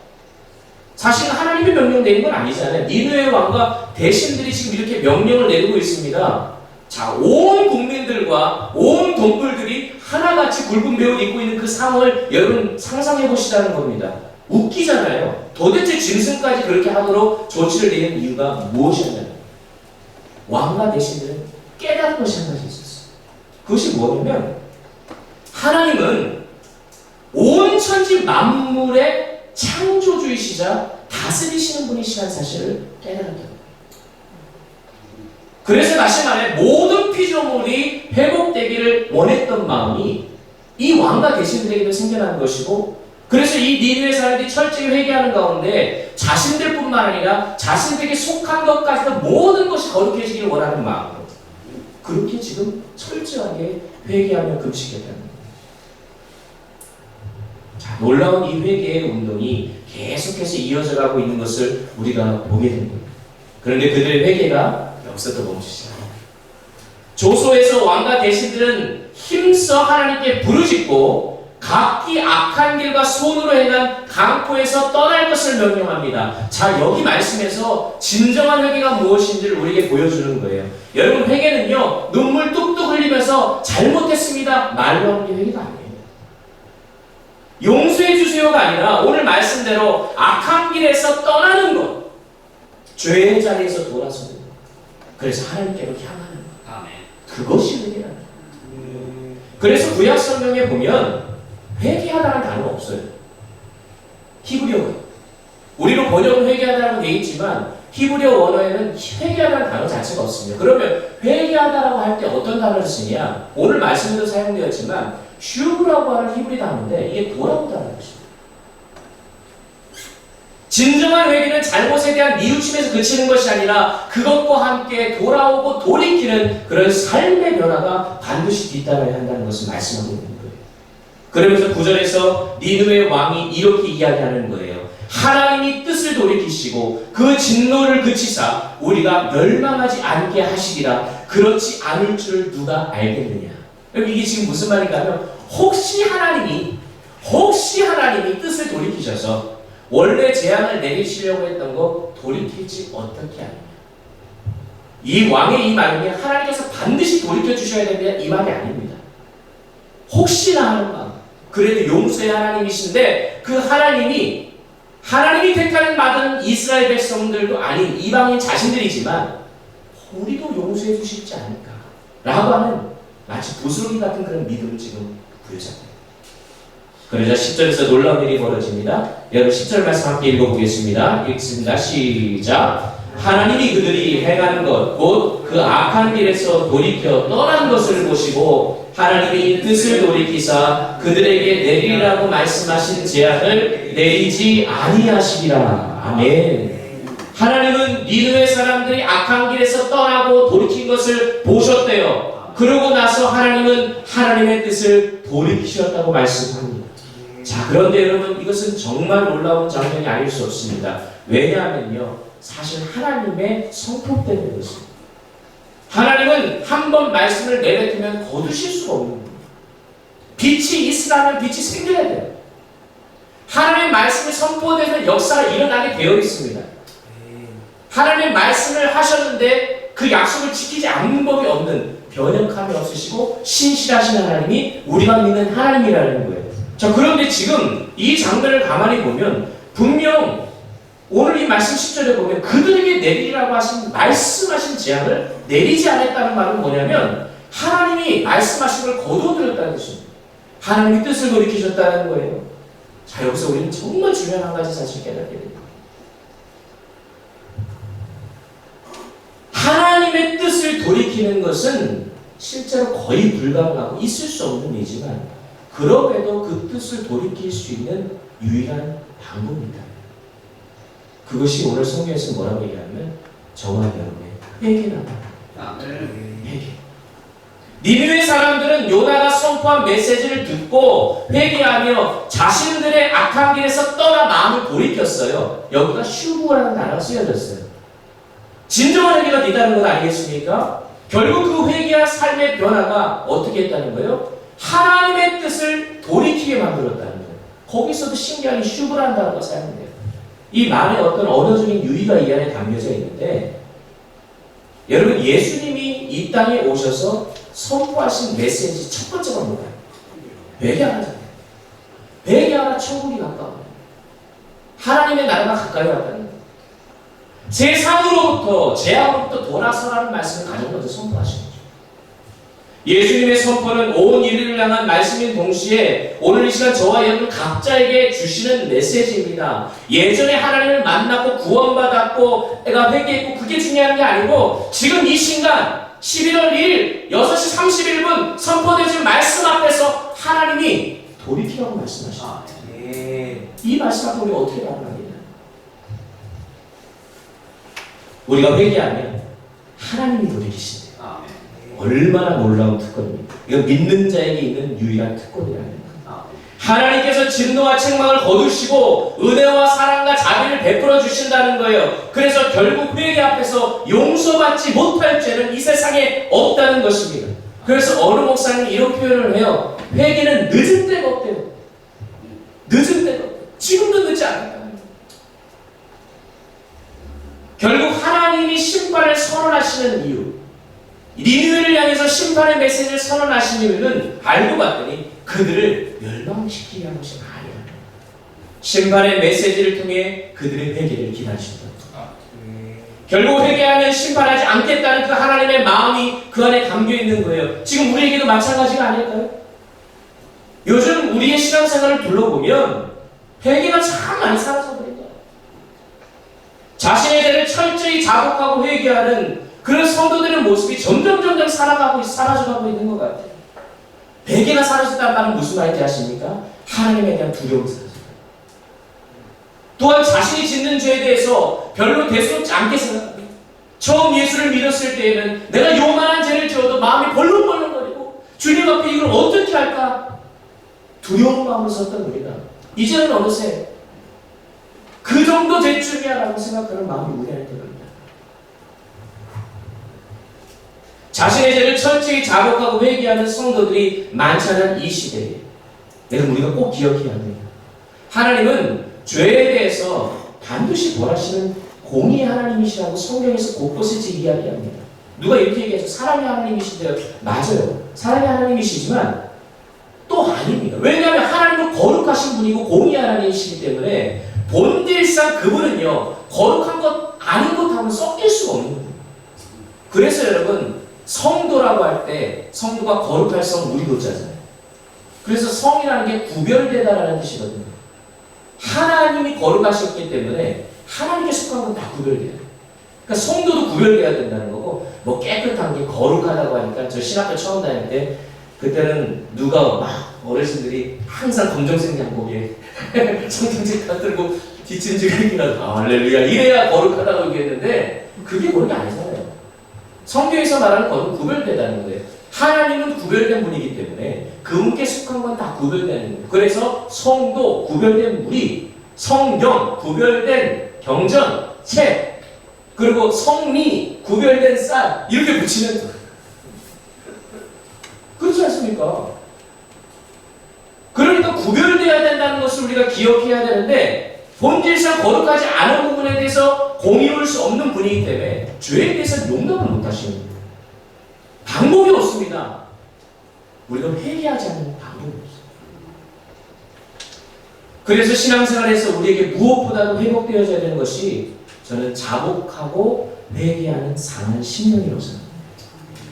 사실 하나님의 명령 내린 건 아니잖아요. 니느웨 왕과 대신들이 지금 이렇게 명령을 내리고 있습니다. 자, 온 국민들과 온 동물들이 하나같이 굵은 베옷 입고 있는 그 상황을 여러분 상상해 보시라는 겁니다. 웃기잖아요. 도대체 짐승까지 그렇게 하도록 조치를 내리는 이유가 무엇이었냐면 왕과 대신들은 깨달은 것이 한 가지 있었어요. 그것이 뭐냐면 하나님은 온 천지 만물의 창조주이시자 다스리시는 분이시라는 사실을 깨달았다는 거예요. 그래서 다시 말해 모든 피조물이 회복되기를 원했던 마음이 이 왕과 대신들에게도 생겨나는 것이고, 그래서 이 니느웨 사람들이 철저히 회개하는 가운데 자신들뿐만 아니라 자신들에게 속한 것까지도 모든 것이 거룩해지기를 원하는 마음으로 그렇게 지금 철저하게 회개하며 금식했다는 거예요. 자, 놀라운 이 회개의 운동이 계속해서 이어져 가고 있는 것을 우리가 보게 된 거예요. 그런데 그들의 회개가 여기서도 멈추지 않아요. 조소에서 왕과 대신들은 힘써 하나님께 부르짖고 각기 악한 길과 손으로 행한 강포에서 떠날 것을 명령합니다. 자, 여기 말씀에서 진정한 회개가 무엇인지를 우리에게 보여주는 거예요. 여러분, 회개는요, 눈물 뚝뚝 흘리면서 잘못했습니다 말로 하는 게 회개가 아니에요. 용서해 주세요가 아니라 오늘 말씀대로 악한 길에서 떠나는 것, 죄의 자리에서 돌아서는 것, 그래서 하나님께로 향하는 것, 아멘. 그것이 회개라는 거예요. 그래서 구약 성경에 보면 회개하다는 단어가 없어요. 히브리어가. 우리로 번역은 회개하다라고 되어 있지만 히브리어 원어에는 회개하다는 단어 자체가 없습니다. 그러면 회개하다라고 할 때 어떤 단어를 쓰냐? 오늘 말씀에도 사용되었지만 슈브라고 하는 히브리 단어인데 이게 돌아오다는 것입니다. 진정한 회개는 잘못에 대한 뉘우침에서 그치는 것이 아니라 그것과 함께 돌아오고 돌이키는 그런 삶의 변화가 반드시 뒤따라야 한다는 것을 말씀하고 있는 거예요. 그러면서 9절에서 니느웨 왕이 이렇게 이야기하는 거예요. 하나님이 뜻을 돌이키시고 그 진노를 그치사 우리가 멸망하지 않게 하시리라. 그렇지 않을 줄을 누가 알겠느냐. 이게 지금 무슨 말인가 하면 혹시 하나님이 뜻을 돌이키셔서 원래 재앙을 내리시려고 했던 거 돌이킬지 어떻게 하느냐. 이 왕의 이 말이 하나님께서 반드시 돌이켜 주셔야 된다 이 말이 아닙니다. 혹시나 하는 마음. 그래도 용서의 하나님이신데 그 하나님이 택하는 받은 이스라엘 백성들도 아닌 이방인 자신들이지만 우리도 용서해 주시지 않을까 라고 하는 마치 부스러기 같은 그런 믿음을 지금 부여잡니다. 그러자 10절에서 놀라운 일이 벌어집니다. 여러분 10절 말씀 함께 읽어보겠습니다. 읽습니다. 시작. 하나님이 그들이 행하는 것 곧 그 악한 길에서 돌이켜 떠난 것을 보시고 하나님이 뜻을 돌이키사 그들에게 내리라고 말씀하신 재앙을 내리지 아니하시리라. 아멘. 하나님은 니느웨 사람들이 악한 길에서 떠나고 돌이킨 것을 보셨대요. 그러고 나서 하나님은 하나님의 뜻을 돌이키셨다고 말씀합니다. 자, 그런데 여러분 이것은 정말 놀라운 장면이 아닐 수 없습니다. 왜냐하면요, 사실 하나님의 성품 때문에 그렇습니다. 하나님은 한번 말씀을 내뱉으면 거두실 수가 없는 거예요. 빛이 있으라면 빛이 생겨야 돼요. 하나님의 말씀이 선포되면 역사가 일어나게 되어 있습니다. 하나님의 말씀을 하셨는데 그 약속을 지키지 않는 법이 없는 변형감이 없으시고 신실하신 하나님이 우리가 믿는 하나님이라는 거예요. 자, 그런데 지금 이 장면을 가만히 보면 분명 오늘 이 말씀 10절에 보면 그들에게 내리라고 말씀하신 재앙을 내리지 않았다는 말은 뭐냐면 하나님이 말씀하신 걸 거두어들였다는 것입니다. 하나님이 뜻을 돌이키셨다는 거예요. 자, 여기서 우리는 정말 중요한 한 가지 사실을 깨닫게 됩니다. 하나님의 뜻을 돌이키는 것은 실제로 거의 불가능하고 있을 수 없는 일이지만 그럼에도 그 뜻을 돌이킬 수 있는 유일한 방법입니다. 그것이 오늘 성경에서 뭐라고 얘기하면 저와 여러분의 회개랍니다. 회개. 니느웨 사람들은 요나가 선포한 메시지를 듣고 회개하며 자신들의 악한 길에서 떠나 마음을 돌이켰어요. 여기가 슈브라는 단어가 쓰여졌어요. 진정한 회개가 있다는 건 아니겠습니까? 결국 그 회개와 삶의 변화가 어떻게 했다는 거예요? 하나님의 뜻을 돌이키게 만들었다는 거예요. 거기서도 신기하게 슈브라는 단어가 사용돼요. 이 말에 어떤 언어적인 유의가 이 안에 담겨져 있는데 여러분 예수님이 이 땅에 오셔서 선포하신 메시지 첫 번째가 뭐예요? 회개하라잖아요. 회개하라 천국이 가까워요. 하나님의 나라가 가까이 왔다는 거예요. 세상으로부터, 죄악으로부터 돌아서라는 말씀을 가장 먼저 선포하시는 거죠. 예수님의 선포는 온 인류를 향한 말씀인 동시에 오늘 이 시간 저와 여러분 각자에게 주시는 메시지입니다. 예전에 하나님을 만났고 구원받았고 내가 회개했고 그게 중요한 게 아니고 지금 이 순간 11월 1일 6시 31분 선포되신 말씀 앞에서 하나님이 돌이키라고 말씀하십니다. 이 말씀 앞에 우리가 어떻게 반응하겠냐? 우리가 회개하면 하나님이 돌이키신대요. 얼마나 놀라운 특권입니까? 이거 믿는 자에게 있는 유일한 특권이라는 거예요. 하나님께서 진노와 책망을 거두시고 은혜와 사랑과 자비를 베풀어 주신다는 거예요. 그래서 결국 회개 앞에서 용서받지 못할 죄는 이 세상에 없다는 것입니다. 그래서 어느 목사님이 이런 표현을 해요. 회개는 늦은 때가 없대요. 늦은 때가 없대요. 지금도 늦지 않을까. 결국 하나님이 심판을 선언하시는 이유, 니느웨를 향해서 심판의 메시지를 선언하신 이유는 알고 봤더니 그들을 멸망시키기 위한 것이 아니야. 심판의 메시지를 통해 그들의 회개를 기다리신다. 결국 회개하면 심판하지 않겠다는 그 하나님의 마음이 그 안에 담겨 있는 거예요. 지금 우리에게도 마찬가지가 아닐까요? 요즘 우리의 신앙생활을 둘러보면 회개가 참 많이 사라져버린 거예요. 자신의 죄를 철저히 자복하고 회개하는 그런 성도들의 모습이 점점 사라져가고 있는 것 같아요. 회개가 사라졌다는 말은 무슨 말인지 아십니까? 하나님에 대한 두려움이 사라져요. 또한 자신이 짓는 죄에 대해서 별로 대수롭지 않게 생각합니다. 처음 예수를 믿었을 때에는 내가 요만한 죄를 지어도 마음이 벌렁벌렁거리고 주님 앞에 이걸 어떻게 할까? 두려운 마음으로 섰던 우리가 이제는 어느새 그 정도 죄쯤이야 라고 생각하는 마음이 우리 안에 들어옵니다. 자신의 죄를 철저히 자복하고 회개하는 성도들이 많지 않은 이 시대에 여러분 우리가 꼭 기억해야 합니다. 하나님은 죄에 대해서 반드시 벌하시는 공의의 하나님이시라고 성경에서 곳곳에 이야기합니다. 누가 이렇게 얘기해서 사랑의 하나님이신데요. 맞아요. 사랑의 하나님이시지만 또 아닙니다. 왜냐하면 하나님은 거룩하신 분이고 공의의 하나님이시기 때문에 본질상 그분은요 거룩한 것 아닌 것하고는 섞일 수가 없는 거예요. 그래서 여러분 성도라고 할 때 성도가 거룩할 성 무리도자잖아요. 그래서 성이라는 게 구별되다라는 뜻이거든요. 하나님이 거룩하셨기 때문에 하나님께 속한 건 다 구별돼요. 그러니까 성도도 구별돼야 된다는 거고 뭐 깨끗한 게 거룩하다고 하니까 저 신학교 처음 다닐 때 그때는 누가 막 어르신들이 항상 검정색 양복에 성경책 다 들고 뒷짐지기라도 할렐루야 이래야 거룩하다고 얘기했는데 그게 그런 게 아니잖아요. 성경에서 말하는 것은 구별되다는 거예요. 하나님은 구별된 분이기 때문에 그분께 속한 건 다 구별되는 거예요. 그래서 성도 구별된 무리, 성경 구별된 경전, 책, 그리고 성리 구별된 쌀 이렇게 붙이는 그렇지 않습니까? 그러니까 구별되어야 된다는 것을 우리가 기억해야 되는데 본질상 거룩하지 않은 부분에 대해서 공의로울 수 없는 분이기 때문에 죄에 대해서 용납을 못하시는 거예요. 방법이 없습니다. 우리가 회개하지 않는 방법이 없어요. 그래서 신앙생활에서 우리에게 무엇보다도 회복되어져야 되는 것이 저는 자복하고 회개하는 상한 심령이라고 생각합니다.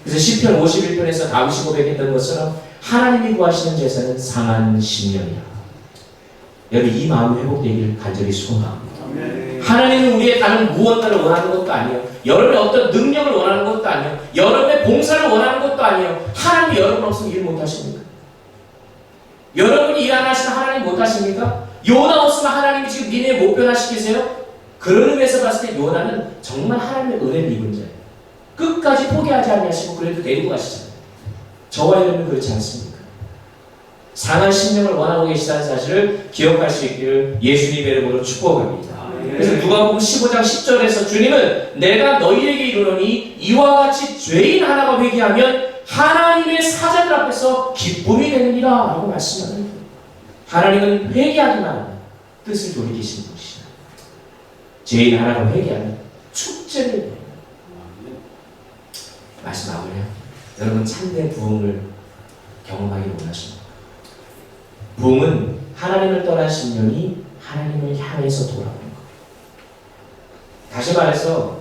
그래서 시편 51편에서 다윗이 고백했던 것처럼 하나님이 구하시는 제사는 상한 심령이라. 여러분 이 마음이 회복되기를 간절히 소원합니다. 하나님은 우리의 다른 무언가를 원하는 것도 아니에요. 여러분의 어떤 능력을 원하는 것도 아니에요. 여러분의 봉사를 원하는 것도 아니에요. 하나님이 여러분 없으면 일 못하십니까? 여러분이 일 안 하시면 하나님 못하십니까? 요나 없으면 하나님이 지금 니네 못 변화시키세요? 그런 의미에서 봤을 때 요나는 정말 하나님의 은혜를 입은 자예요. 끝까지 포기하지 않으시고 그래도 데리고 가시잖아요. 저와 여러분은 그렇지 않습니까? 상한 심령을 원하고 계시다는 사실을 기억할 수 있기를 예수님의 이름으로 축복합니다. 그래서 누가복음 15장 10절에서 주님은 내가 너희에게 이르노니 이와 같이 죄인 하나가 회개하면 하나님의 사자들 앞에서 기쁨이 되느니라 라고 말씀하는 거예요. 하나님은 회개하기만 하면 뜻을 돌이키시는 분이시다. 죄인 하나가 회개하면 축제를 해요. 말씀 마무리해요. 여러분 참된 부흥을 경험하기 원하십니까? 부흥은 하나님을 떠난 심령이 하나님을 향해서 돌아오는 것. 다시 말해서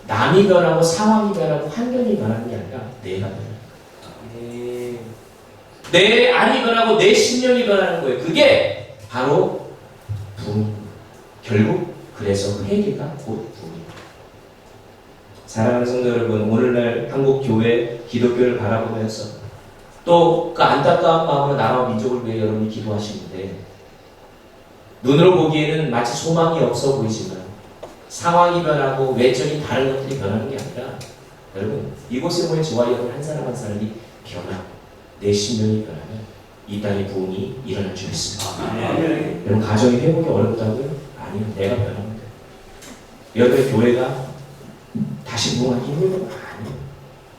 남이 변하고 상황이 변하고 환경이 변하는 게 아니라 내가 변하는 거예요. 내 안이 변하고 내 심령이 변하는 거예요. 그게 바로 부흥입니다. 결국 그래서 회개가 곧 부흥입니다. 사랑하는 성도 여러분, 오늘날 한국 교회 기독교를 바라보면서 또 그 안타까운 마음으로 나라와 민족을 위해 여러분이 기도하시는데 눈으로 보기에는 마치 소망이 없어 보이지만 상황이 변하고 외적인 다른 것들이 변하는 게 아니라 여러분 이곳에 모인 저와 여러분 한 사람 한 사람이 변하고 내 심령이 변하면 이 땅의 부흥이 일어날 줄 믿습니다. 여러분 가정이 회복이 어렵다고요? 아니요. 내가 변하면 돼요. 여러분의 교회가 다시 부흥하기 힘들면 아니요.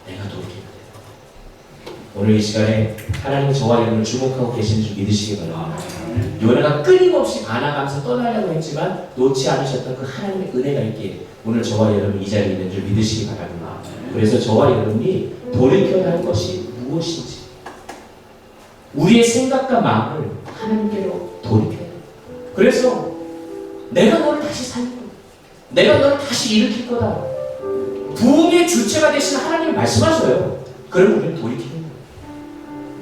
내가 돌이키면 돼요. 오늘 이 시간에 하나님이 저와 여러분을 주목하고 계시는 줄 믿으시기 바랍니다. 요나가 끊임없이 반항하면서 떠나려고 했지만 놓지 않으셨던 그 하나님의 은혜가 있기에 오늘 저와 여러분 이 자리에 있는 줄 믿으시기 바랍니다. 그래서 저와 여러분이 돌이켜야 할 것이 무엇인지 우리의 생각과 마음을 하나님께로 돌이켜야 해요. 그래서 내가 너를 다시 살릴 거다. 내가 너를 다시 일으킬 거다. 부흥의 주체가 되신 하나님이 말씀하셔요. 그럼 우리는 돌이키는 거예요.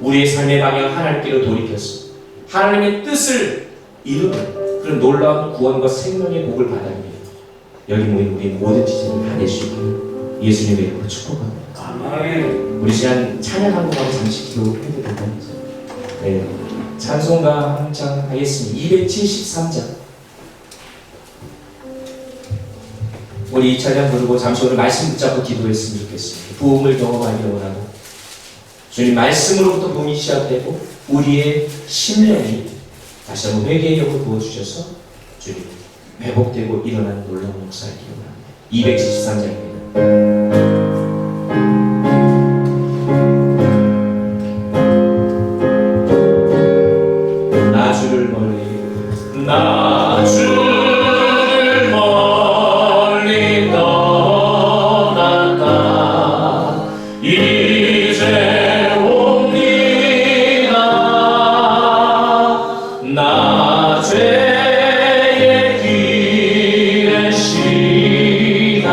우리의 삶의 방향 하나님께로 돌이켰어. 하나님의 뜻을 이루는 그런 놀라운 구원과 생명의 복을 받아들여 여기 모인 우리 모든 지체를 다 낼 수 있기를 예수님의 이름으로 축복합니다. 아멘. 우리 시간 찬양 한 곡하고 잠시 기도해드리도록 하겠습니다. 네, 찬송가 한 장 하겠습니다. 273장. 우리 이 찬양 부르고 잠시 오늘 말씀 붙잡고 기도했으면 좋겠습니다. 부흥을 경험하기를 원하고 주님 말씀으로부터 부흥이 시작되고 우리의 심령이 다시 한번 회개의 영을 부어주셔서 주님 회복되고 일어나는 놀라운 역사를 기원합니다. 273장입니다. 나 주를 멀리 떠났다. 이제 옵니다. 나 죄의 길에 시달려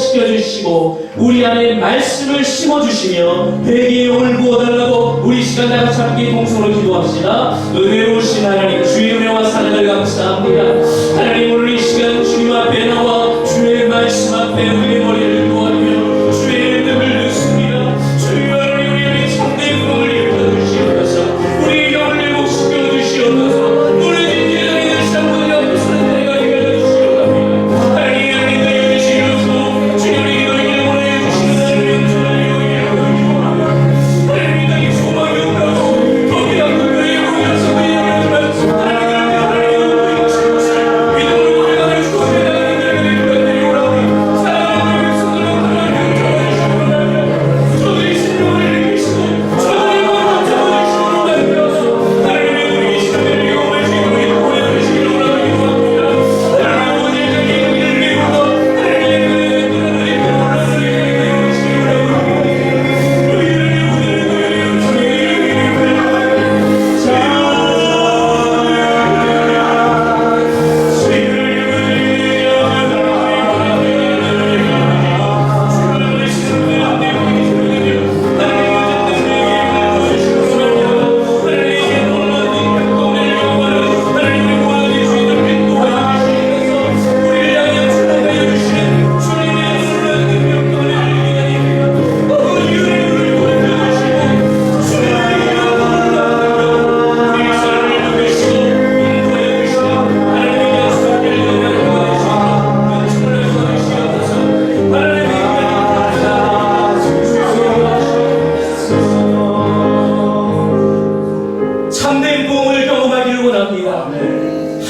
회복시켜주시고 우리 안에 말씀을 심어주시며 회개의 영을 부어달라고 우리 시간 다 같이 함께 동성으로 기도합시다. 은혜로우신 하나님, 주의 은혜와 사랑을 감사합니다. 하나님, 오늘 이 시간 주님 앞에 나와 주의 말씀 앞에 우리의 머리를 놓아주며 주의 이름을 듣습니다. 주여, 하나님, 우리 안에 참된 꿈을 일으켜주시옵소서. 우리의 영을 회복시켜주시옵소서. 무너진 예정이들 시장분들 옆에서는 내가 이겨주시옵소서. 하나님, 하나님과 여기시옵소서. 주님의 이름을 보내주시는 하나님, 하나님, 땅이 소망이 없다고 거기야 그의 영에서 그의 영을 말씀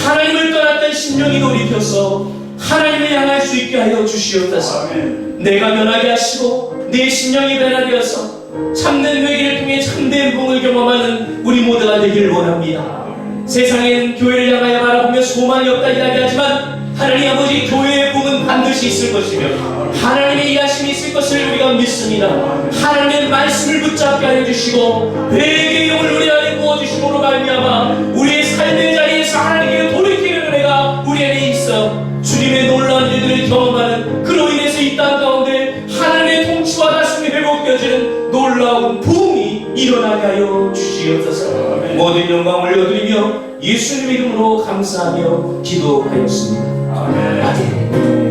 하나님을 떠났던 심령이 돌이켜서 하나님을 향할 수 있게 하여 주시옵소서. 내가 변하게 하시고 내 심령이 변화되어서 참된 회개를 통해 참된 부흥을 경험하는 우리 모두가 되기를 원합니다. 세상엔 교회를 향하여 바라보며 소망이 없다 이야기하지만 하나님 아버지, 교회의 부흥은 반드시 있을 것이며 하나님의 일하심이 있을 것을 우리가 믿습니다. 하나님의 말씀을 붙잡게 하여 주시고 회개의 영을 우리 안에 부어주심으로 말미암아 우리의 삶의 자리에서 하나님께 돌이키는 은혜가 우리 안에 있어 주님의 놀라운 일들을 경험하는, 그로 인해서 이 땅 가운데 하나님의 통치와 다스림이 회복되어지는 놀라운 부흥이 일어나게 하여 주시옵소서. 모든 영광 올려드리며 예수님 이름으로 감사하며 기도하였습니다. 아멘.